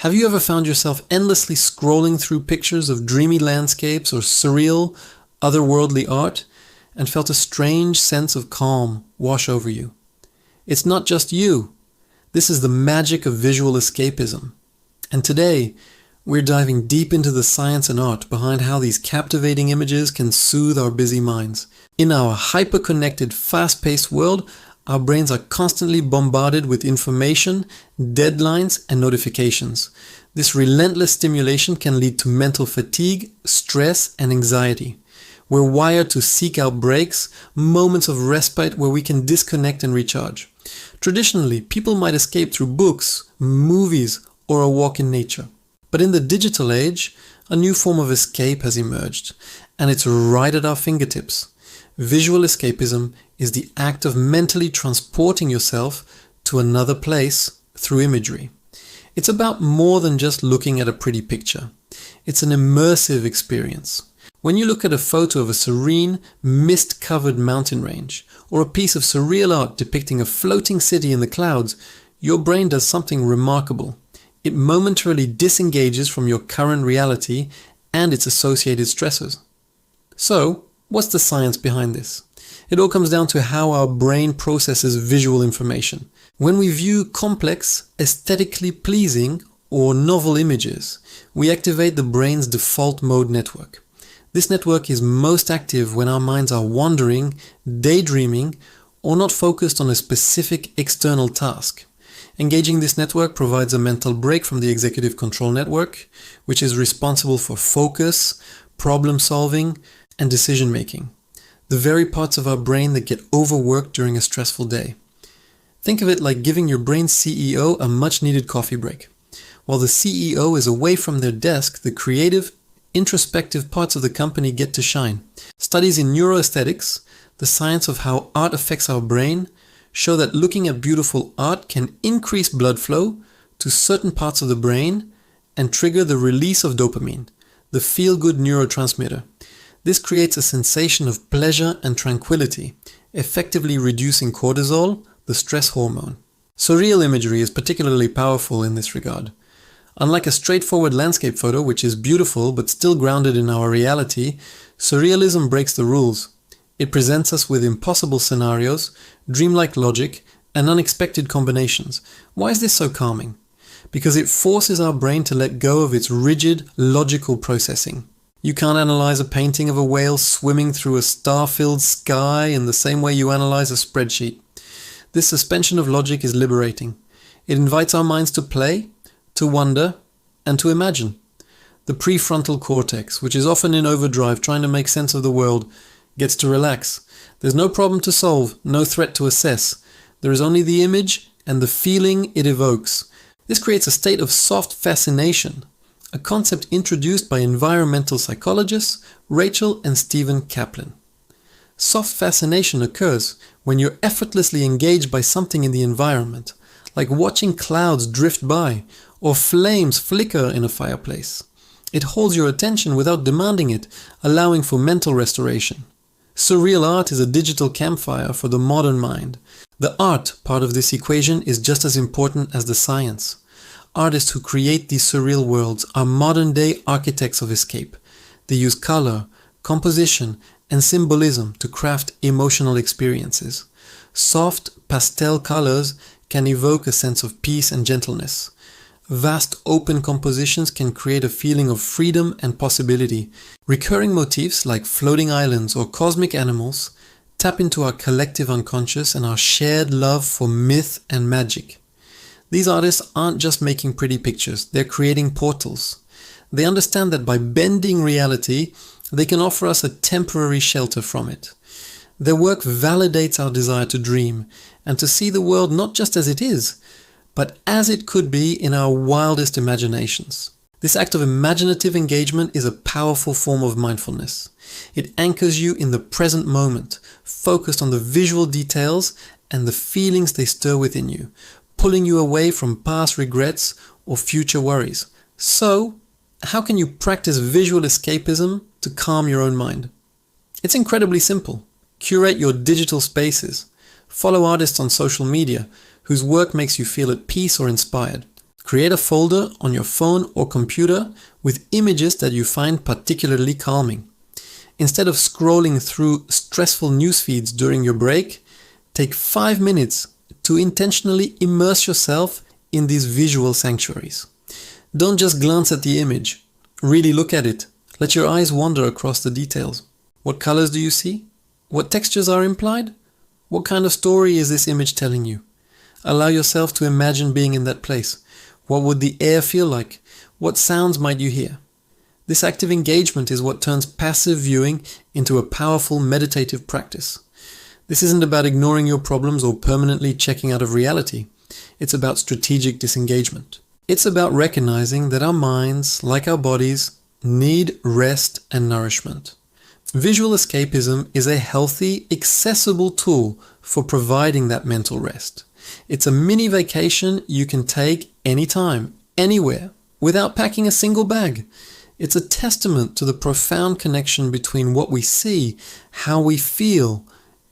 Have you ever found yourself endlessly scrolling through pictures of dreamy landscapes or surreal, otherworldly art and felt a strange sense of calm wash over you? It's not just you. This is the magic of visual escapism. And today, we're diving deep into the science and art behind how these captivating images can soothe our busy minds. In our hyper-connected, fast-paced world, our brains are constantly bombarded with information, deadlines, and notifications. This relentless stimulation can lead to mental fatigue, stress, and anxiety. We're wired to seek out breaks, moments of respite where we can disconnect and recharge. Traditionally, people might escape through books, movies, or a walk in nature. But in the digital age, a new form of escape has emerged, and it's right at our fingertips. Visual escapism is the act of mentally transporting yourself to another place through imagery. It's about more than just looking at a pretty picture. It's an immersive experience. When you look at a photo of a serene, mist-covered mountain range, or a piece of surreal art depicting a floating city in the clouds, your brain does something remarkable. It momentarily disengages from your current reality and its associated stressors. So, what's the science behind this? It all comes down to how our brain processes visual information. When we view complex, aesthetically pleasing, or novel images, we activate the brain's default mode network. This network is most active when our minds are wandering, daydreaming, or not focused on a specific external task. Engaging this network provides a mental break from the executive control network, which is responsible for focus, problem solving, and decision making. The very parts of our brain that get overworked during a stressful day. Think of it like giving your brain's CEO a much needed coffee break. While the CEO is away from their desk, the creative, introspective parts of the company get to shine. Studies in neuroaesthetics, the science of how art affects our brain, show that looking at beautiful art can increase blood flow to certain parts of the brain and trigger the release of dopamine, the feel-good neurotransmitter. This creates a sensation of pleasure and tranquility, effectively reducing cortisol, the stress hormone. Surreal imagery is particularly powerful in this regard. Unlike a straightforward landscape photo, which is beautiful but still grounded in our reality, surrealism breaks the rules. It presents us with impossible scenarios, dreamlike logic, and unexpected combinations. Why is this so calming? Because it forces our brain to let go of its rigid, logical processing. You can't analyze a painting of a whale swimming through a star-filled sky in the same way you analyze a spreadsheet. This suspension of logic is liberating. It invites our minds to play, to wonder, and to imagine. The prefrontal cortex, which is often in overdrive trying to make sense of the world, gets to relax. There's no problem to solve, no threat to assess. There is only the image and the feeling it evokes. This creates a state of soft fascination, a concept introduced by environmental psychologists Rachel and Stephen Kaplan. Soft fascination occurs when you're effortlessly engaged by something in the environment, like watching clouds drift by or flames flicker in a fireplace. It holds your attention without demanding it, allowing for mental restoration. Surreal art is a digital campfire for the modern mind. The art part of this equation is just as important as the science. Artists who create these surreal worlds are modern-day architects of escape. They use color, composition, and symbolism to craft emotional experiences. Soft, pastel colors can evoke a sense of peace and gentleness. Vast open compositions can create a feeling of freedom and possibility. Recurring motifs like floating islands or cosmic animals tap into our collective unconscious and our shared love for myth and magic. These artists aren't just making pretty pictures, they're creating portals. They understand that by bending reality, they can offer us a temporary shelter from it. Their work validates our desire to dream and to see the world not just as it is, but as it could be in our wildest imaginations. This act of imaginative engagement is a powerful form of mindfulness. It anchors you in the present moment, focused on the visual details and the feelings they stir within you, pulling you away from past regrets or future worries. So, how can you practice visual escapism to calm your own mind? It's incredibly simple. Curate your digital spaces. Follow artists on social media whose work makes you feel at peace or inspired. Create a folder on your phone or computer with images that you find particularly calming. Instead of scrolling through stressful news feeds during your break, take 5 minutes to intentionally immerse yourself in these visual sanctuaries. Don't just glance at the image. Really look at it. Let your eyes wander across the details. What colors do you see? What textures are implied? What kind of story is this image telling you? Allow yourself to imagine being in that place. What would the air feel like? What sounds might you hear? This active engagement is what turns passive viewing into a powerful meditative practice. This isn't about ignoring your problems or permanently checking out of reality. It's about strategic disengagement. It's about recognizing that our minds, like our bodies, need rest and nourishment. Visual escapism is a healthy, accessible tool for providing that mental rest. It's a mini vacation you can take anytime, anywhere, without packing a single bag. It's a testament to the profound connection between what we see, how we feel,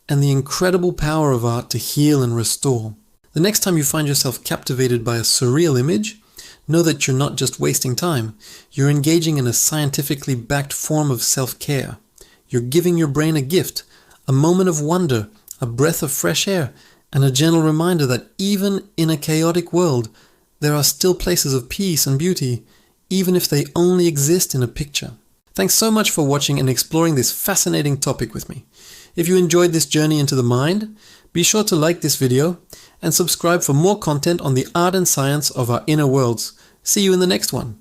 and the incredible power of art to heal and restore. The next time you find yourself captivated by a surreal image, know that you're not just wasting time. You're engaging in a scientifically backed form of self-care. You're giving your brain a gift, a moment of wonder, a breath of fresh air, and a gentle reminder that even in a chaotic world, there are still places of peace and beauty, even if they only exist in a picture. Thanks so much for watching and exploring this fascinating topic with me. If you enjoyed this journey into the mind, be sure to like this video and subscribe for more content on the art and science of our inner worlds. See you in the next one.